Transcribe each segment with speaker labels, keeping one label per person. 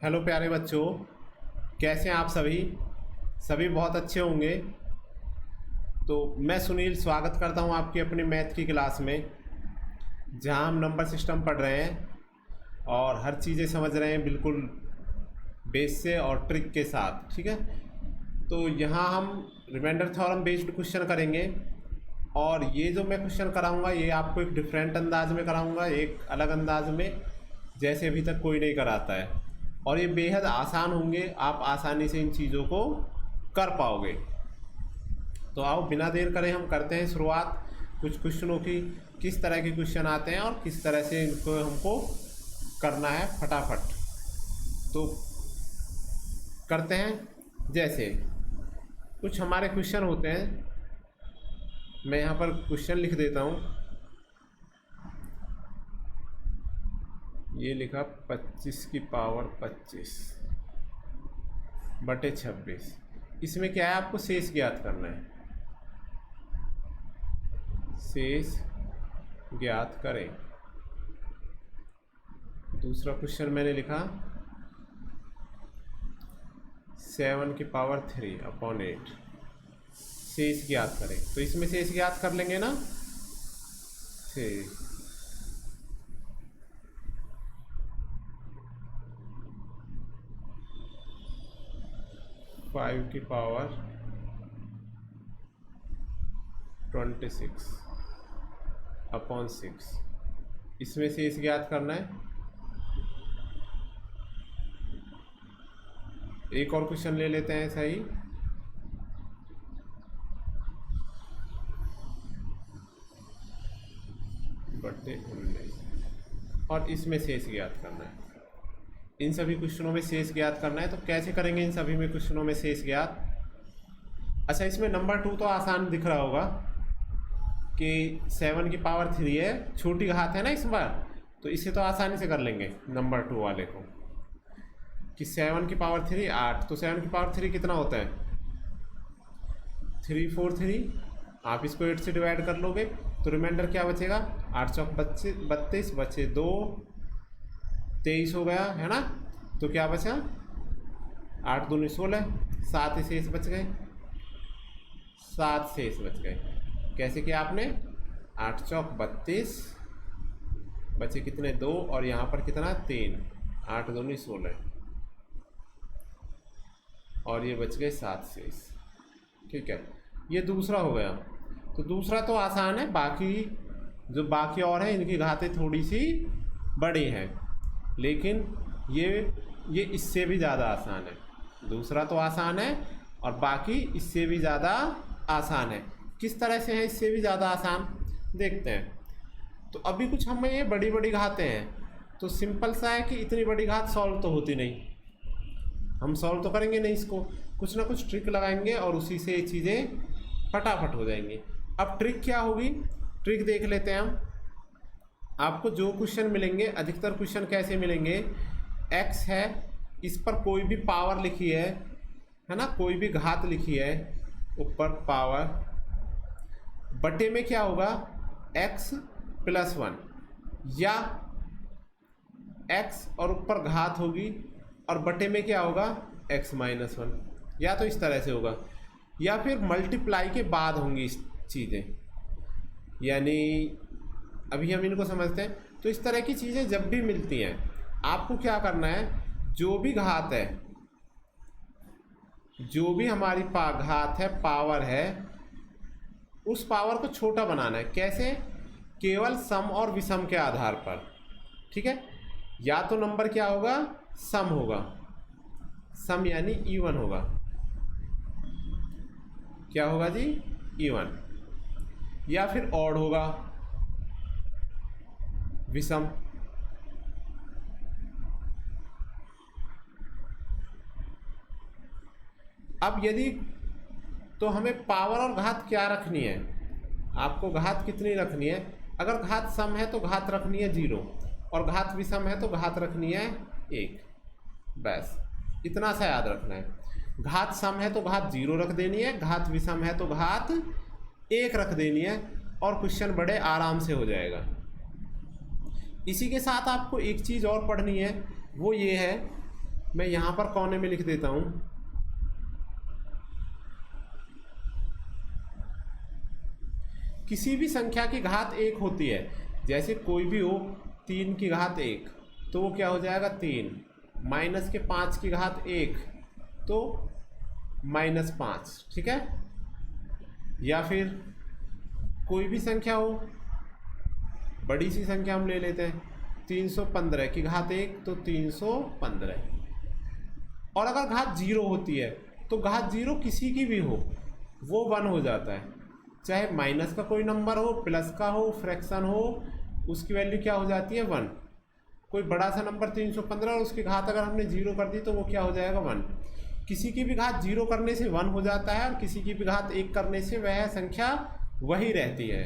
Speaker 1: Hello प्यारे बच्चों, कैसे हैं आप सभी। सभी बहुत अच्छे होंगे। तो मैं सुनील स्वागत करता हूं आपकी अपनी मैथ की क्लास में, जहां हम नंबर सिस्टम पढ़ रहे हैं और हर चीज़ें समझ रहे हैं बिल्कुल बेस से और ट्रिक के साथ। ठीक है, तो यहाँ हम रिमाइंडर थ्योरम बेस्ड क्वेश्चन करेंगे और ये जो मैं क्वेश्चन कराऊंगा ये आपको एक डिफरेंट अंदाज में कराऊंगा, एक अलग अंदाज में, जैसे अभी तक कोई नहीं कराता है। और ये बेहद आसान होंगे, आप आसानी से इन चीज़ों को कर पाओगे। तो आओ बिना देर करे हम करते हैं शुरुआत कुछ क्वेश्चनों की। किस तरह के क्वेश्चन आते हैं और किस तरह से इनको हमको करना है फटाफट। तो करते हैं। जैसे कुछ हमारे क्वेश्चन होते हैं, मैं यहाँ पर क्वेश्चन लिख देता हूँ। ये लिखा 25 की पावर 25 बटे 26। इसमें क्या है, आपको शेष ज्ञात करना है। शेष ज्ञात करें। दूसरा क्वेश्चन मैंने लिखा 7 की पावर 3 अपॉन 8। शेष ज्ञात करें, तो इसमें शेष ज्ञात कर लेंगे ना। 5 की पावर 26 अपॉन 6। इसमें शेष ज्ञात करना है। एक और क्वेश्चन ले लेते हैं सही। बटे 19 और इसमें शेष ज्ञात करना है। इन सभी क्वेश्चनों में शेष ज्ञात करना है। तो कैसे करेंगे इन सभी में क्वेश्चनों में शेष ज्ञात। अच्छा, इसमें नंबर 2 तो आसान दिख रहा होगा कि 7 की पावर 3 है, छोटी घात है ना इस बार, तो इसे तो आसानी से कर लेंगे नंबर 2 वाले को। कि 7 की पावर 3 8, तो 7 की पावर 3 कितना होता है 343। आप इसको 8 से डिवाइड कर लोगे तो रिमाइंडर क्या बचेगा, 8 चौक 32 बचे 2, 23 हो गया है ना। तो क्या बचा 8 दूनी 16, 7 शेष बच गए। 7 शेष बच गए। कैसे किया आपने, 8 चौक 32 बचे कितने 2 और यहाँ पर कितना 3, 8 दूनी 16 और ये बच गए 7 शेष। ठीक है, ये दूसरा हो गया। तो दूसरा तो आसान है, बाकी जो बाकी और है इनकी घातें थोड़ी सी बड़ी हैं, लेकिन ये इससे भी ज़्यादा आसान है। दूसरा तो आसान है और बाकी इससे भी ज़्यादा आसान है। किस तरह से है इससे भी ज़्यादा आसान, देखते हैं। तो अभी कुछ हमें ये बड़ी बड़ी घातें हैं, तो सिंपल सा है कि इतनी बड़ी घात सॉल्व तो होती नहीं, हम सॉल्व तो करेंगे नहीं इसको, कुछ ना कुछ ट्रिक लगाएंगे और उसी से ये चीज़ें फटाफट हो जाएंगी। अब ट्रिक क्या होगी, ट्रिक देख लेते हैं हम। आपको जो क्वेश्चन मिलेंगे, अधिकतर क्वेश्चन कैसे मिलेंगे, x है, इस पर कोई भी पावर लिखी है ना, कोई भी घात लिखी है, ऊपर पावर, बटे में क्या होगा x + 1, या x और ऊपर घात होगी और बटे में क्या होगा x - 1, या तो इस तरह से होगा, या फिर मल्टीप्लाई के बाद होंगी चीज़ें। यानी अभी हम इनको समझते हैं। तो इस तरह की चीज़ें जब भी मिलती हैं, आपको क्या करना है, जो भी घात है, जो भी हमारी घात है, पावर है, उस पावर को छोटा बनाना है। कैसे, केवल सम और विषम के आधार पर। ठीक है, या तो नंबर क्या होगा, सम होगा, सम यानी इवन होगा। क्या होगा जी, इवन, या फिर ऑड होगा, विषम। अब यदि तो हमें पावर और घात क्या रखनी है, आपको घात कितनी रखनी है। अगर घात सम है तो घात रखनी है 0 और घात विषम है तो घात रखनी है 1। बस इतना सा याद रखना है। घात सम है तो घात 0 रख देनी है, घात विषम है तो घात 1 रख देनी है और क्वेश्चन बड़े आराम से हो जाएगा। इसी के साथ आपको एक चीज़ और पढ़नी है, वो ये है मैं यहाँ पर कोने में लिख देता हूँ, किसी भी संख्या की घात 1 होती है, जैसे कोई भी हो 3 की घात 1 तो वो क्या हो जाएगा 3, माइनस के 5 की घात 1 तो -5, ठीक है। या फिर कोई भी संख्या हो, बड़ी सी संख्या हम ले लेते हैं 315 की घात 1 तो 315, और अगर घात 0 होती है तो घात 0 किसी की भी हो वो 1 हो जाता है, चाहे माइनस का कोई नंबर हो, प्लस का हो, फ्रैक्शन हो, उसकी वैल्यू क्या हो जाती है 1। कोई बड़ा सा नंबर 315 और उसकी घात अगर हमने 0 कर दी तो वो क्या हो जाएगा 1। किसी की भी घात 0 करने से 1 हो जाता है और किसी की भी घात 1 करने से वह संख्या वही रहती है।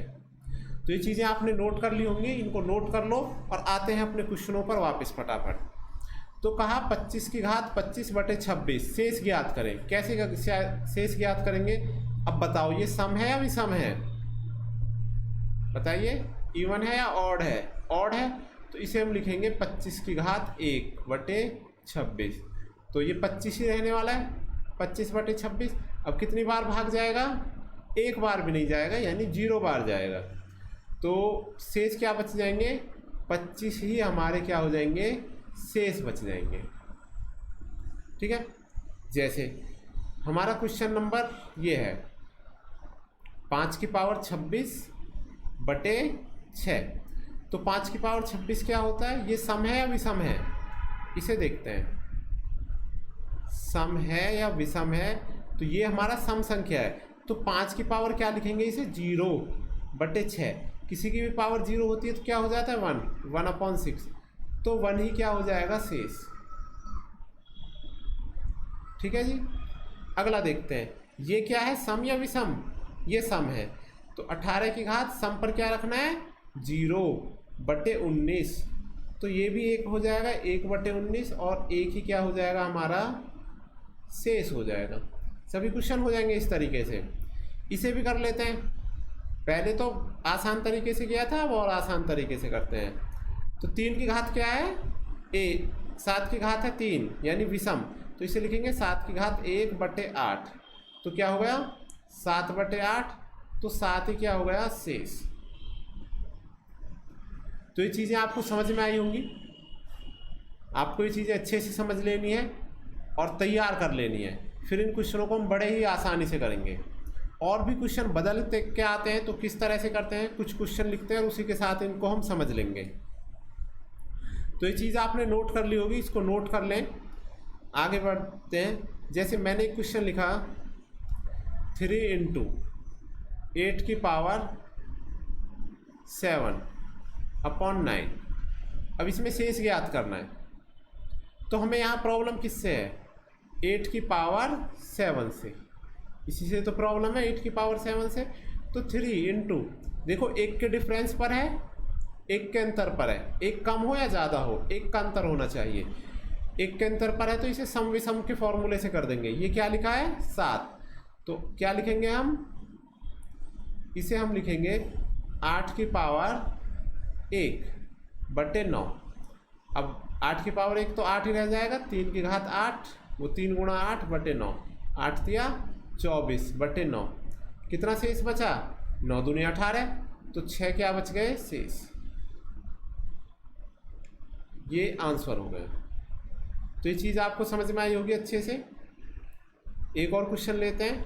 Speaker 1: तो ये चीज़ें आपने नोट कर ली होंगी, इनको नोट कर लो और आते हैं अपने क्वेश्चनों पर वापस फटाफट। तो कहा 25 की घात 25/26 शेष ज्ञात करें। कैसे शेष ज्ञात करेंगे, अब बताओ ये सम है या विषम है, बताइए, इवन है या ऑड है। ऑड है तो इसे हम लिखेंगे 25 की घात 1/26, तो ये 25 ही रहने वाला है 25/26। अब कितनी बार भाग जाएगा, एक बार भी नहीं जाएगा, यानी 0 बार जाएगा। तो शेष क्या बच जाएंगे, 25 ही हमारे क्या हो जाएंगे, शेष बच जाएंगे, ठीक है। जैसे हमारा क्वेश्चन नंबर ये है 5 की पावर 26/6, तो 5 की पावर 26 क्या होता है, ये सम है या विषम है, इसे देखते हैं, सम है या विषम है। तो ये हमारा सम संख्या है, तो 5 की पावर क्या लिखेंगे इसे 0/6, किसी की भी पावर 0 होती है तो क्या हो जाता है 1/6, तो 1 ही क्या हो जाएगा शेष, ठीक है जी। अगला देखते हैं, ये क्या है सम या विषम, ये सम है, तो 18 की घात सम पर क्या रखना है 0/19, तो ये भी 1 हो जाएगा 1/19 और 1 ही क्या हो जाएगा हमारा शेष हो जाएगा। सभी क्वेश्चन हो जाएंगे इस तरीके से। इसे भी कर लेते हैं, पहले तो आसान तरीके से किया था, अब और आसान तरीके से करते हैं। तो 3 की घात क्या है 7 की घात है 3 यानी विषम, तो इसे लिखेंगे 7 की घात 1/8, तो क्या हो गया 7/8, तो 7 ही क्या हो गया शेष। तो ये चीज़ें आपको समझ में आई होंगी, आपको ये चीज़ें अच्छे से समझ लेनी है और तैयार कर लेनी है, फिर इन क्वेश्चनों को हम बड़े ही आसानी से करेंगे। और भी क्वेश्चन बदलते के आते हैं तो किस तरह से करते हैं, कुछ क्वेश्चन लिखते हैं और उसी के साथ इनको हम समझ लेंगे। तो ये चीज़ आपने नोट कर ली होगी, इसको नोट कर लें, आगे बढ़ते हैं। जैसे मैंने एक क्वेश्चन लिखा 3 × 8 की पावर 7/9, अब इसमें शेष ज्ञात करना है, तो हमें यहाँ प्रॉब्लम किससे है 8 की पावर 7 से, इसी से तो प्रॉब्लम है 8 की पावर 7 से। तो 3 × देखो 1 के डिफरेंस पर है, 1 के अंतर पर है, 1 कम हो या ज़्यादा हो 1 का अंतर होना चाहिए, 1 के अंतर पर है तो इसे सम विषम के फॉर्मूले से कर देंगे। ये क्या लिखा है 7, तो क्या लिखेंगे हम, इसे हम लिखेंगे 8 की पावर 1/9। अब 8 की पावर 1 तो 8 ही रह जाएगा, 3 की घात 8 वो 3 × 8/9, 8 दिया 24/9, कितना शेष बचा 9 दूनी 18, तो 6 क्या बच गए शेष, ये आंसर हो गए। तो ये चीज़ आपको समझ में आई होगी अच्छे से। एक और क्वेश्चन लेते हैं,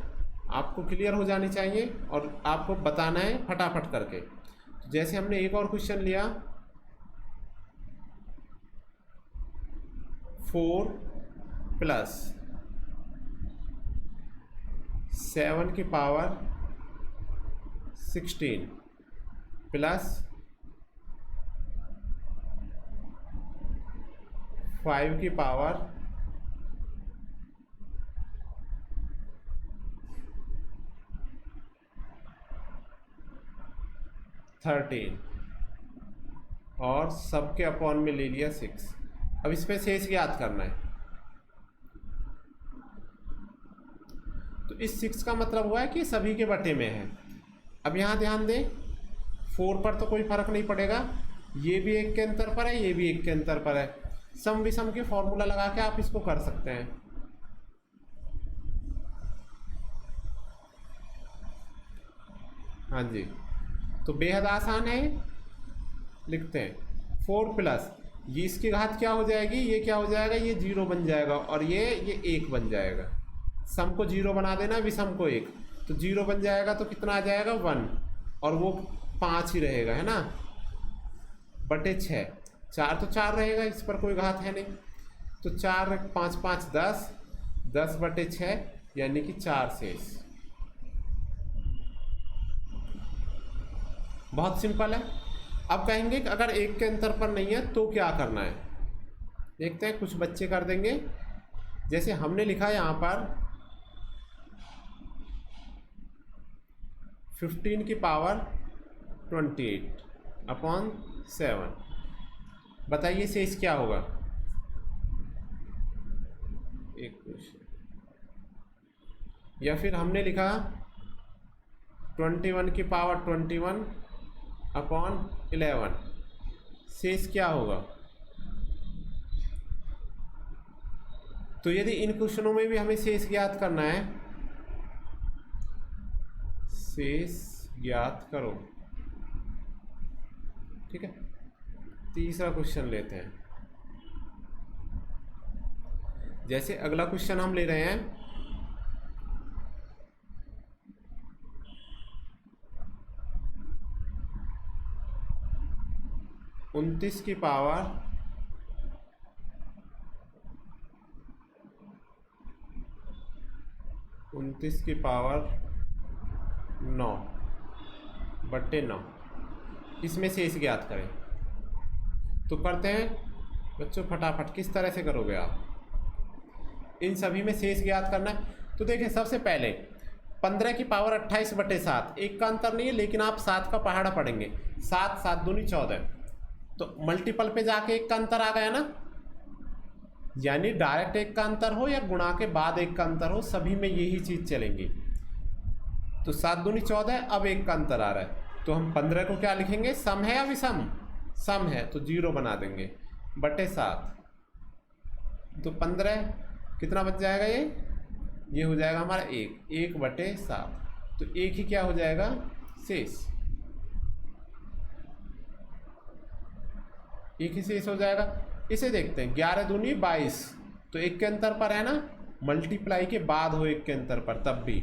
Speaker 1: आपको क्लियर हो जानी चाहिए और आपको बताना है फटाफट करके। तो जैसे हमने एक और क्वेश्चन लिया 4 + 7 की पावर 16 + 5 की पावर 13 और सबके अपॉन में ले लिया 6। अब इसमें शेष ज्ञात करना है, तो इस 6 का मतलब हुआ है कि सभी के बटे में है। अब यहाँ ध्यान दें 4 पर तो कोई फर्क नहीं पड़ेगा, ये भी 1 के अंतर पर है, ये भी 1 के अंतर पर है, सम विषम के फॉर्मूला लगा के आप इसको कर सकते हैं। हाँ जी, तो बेहद आसान है, लिखते हैं 4 प्लस ये इसकी घात क्या हो जाएगी, ये क्या हो जाएगा, ये 0 बन जाएगा और ये 1 बन जाएगा। सम को 0 बना देना, विषम को 1, तो 0 बन जाएगा तो कितना आ जाएगा 1 और वो 5 ही रहेगा, है ना, बटे 6। 4 तो 4 रहेगा, इस पर कोई घात है नहीं, तो 4 5 5 10, 10 बटे 6 यानी कि 4 शेष। बहुत सिंपल है। अब कहेंगे कि अगर 1 के अंतर पर नहीं है तो क्या करना है, देखते हैं कुछ बच्चे कर देंगे। जैसे हमने लिखा है यहाँ पर 15 की पावर 28 अपॉन 7, बताइए शेष क्या होगा। एक क्वेश्चन, या फिर हमने लिखा 21 की पावर 21 अपॉन 11, शेष क्या होगा। तो यदि इन क्वेश्चनों में भी हमें शेष ज्ञात करना है, शेष ज्ञात करो, ठीक है। तीसरा क्वेश्चन लेते हैं। जैसे अगला क्वेश्चन हम ले रहे हैं 29 की पावर 9 बट्टे 9, इसमें शेष ज्ञात करें। तो करते हैं बच्चों फटाफट, किस तरह से करोगे आप, इन सभी में शेष ज्ञात करना है। तो देखिए सबसे पहले 15 की पावर 28 बटे 7, एक का अंतर नहीं है लेकिन आप 7 का पहाड़ा पढ़ेंगे, 7 7 दूनी 14, तो मल्टीपल पे जाके 1 का अंतर आ गया ना, यानी डायरेक्ट 1 का अंतर हो या गुणा के बाद 1 का अंतर हो, सभी में यही चीज चलेंगी। तो 7 दूनी 14, अब 1 का अंतर आ रहा है, तो हम 15 को क्या लिखेंगे, सम है या विषम, सम है, तो 0 बना देंगे बटे 7, तो 15 कितना बच जाएगा, ये हो जाएगा हमारा 1 बटे 7, तो 1 ही क्या हो जाएगा शेष, 1 ही शेष हो जाएगा। इसे देखते हैं 11 दूनी 22, तो 1 के अंतर पर है ना, मल्टीप्लाई के बाद हो 1 के अंतर पर तब भी,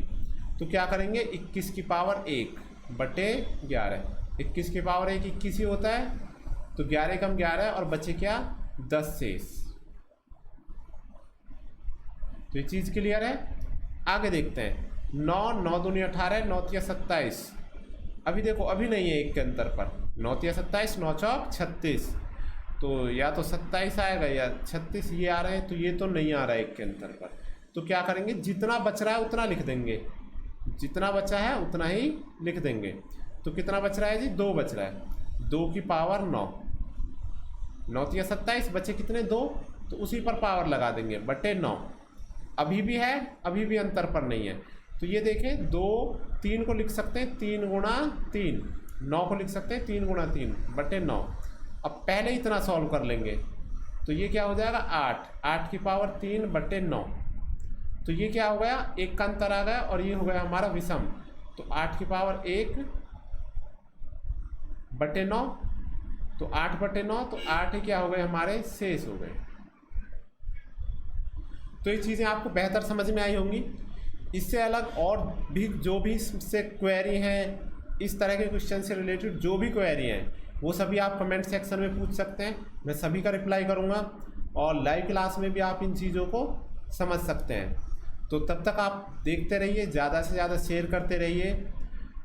Speaker 1: तो क्या करेंगे 21 की पावर 1 बटे 11, 21 की पावर 1 21 ही होता है, तो 11 कम 11 और बचे क्या 10 शेष। तो ये चीज क्लियर है। आगे देखते हैं 9 दूनी 18, 9 तिया 27, अभी देखो अभी नहीं है 1 के अंतर पर, 9 तिया 27, 9 चौक 36, तो या तो 27 आएगा या 36, ये आ रहे हैं, तो ये तो नहीं आ रहा है 1 के अंतर पर, तो क्या करेंगे जितना बच रहा है उतना लिख देंगे, जितना बचा है उतना ही लिख देंगे। तो कितना बच रहा है जी, 2 बच रहा है, 2 की पावर 9, 9 तिया 27, बचे कितने 2, तो उसी पर पावर लगा देंगे बटे 9, अभी भी है, अभी भी अंतर पर नहीं है, तो ये देखें 2 3 को लिख सकते हैं 3 गुणा 3, 9 को लिख सकते हैं 3 गुणा 3 बटे 9। अब पहले इतना सॉल्व कर लेंगे, तो ये क्या हो जाएगा 8 की पावर 3 बटे 9, तो ये क्या हो गया 1 का अंतर आ गया और ये हो गया हमारा विषम, तो 8 की पावर 1 बटे 9, तो 8 बटे 9, तो 8 ही क्या हो गए हमारे शेष हो गए। तो ये चीज़ें आपको बेहतर समझ में आई होंगी। इससे अलग और भी जो भी इससे क्वेरी हैं, इस तरह के क्वेश्चन से रिलेटेड जो भी क्वेरी हैं, वो सभी आप कमेंट सेक्शन में पूछ सकते हैं, मैं सभी का रिप्लाई करूँगा, और लाइव क्लास में भी आप इन चीज़ों को समझ सकते हैं। तो तब तक आप देखते रहिए, ज़्यादा से ज़्यादा शेयर करते रहिए,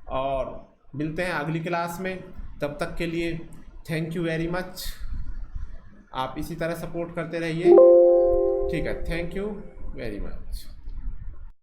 Speaker 1: और मिलते हैं अगली क्लास में। तब तक के लिए थैंक यू वेरी मच, आप इसी तरह सपोर्ट करते रहिए, ठीक है, थैंक यू वेरी मच।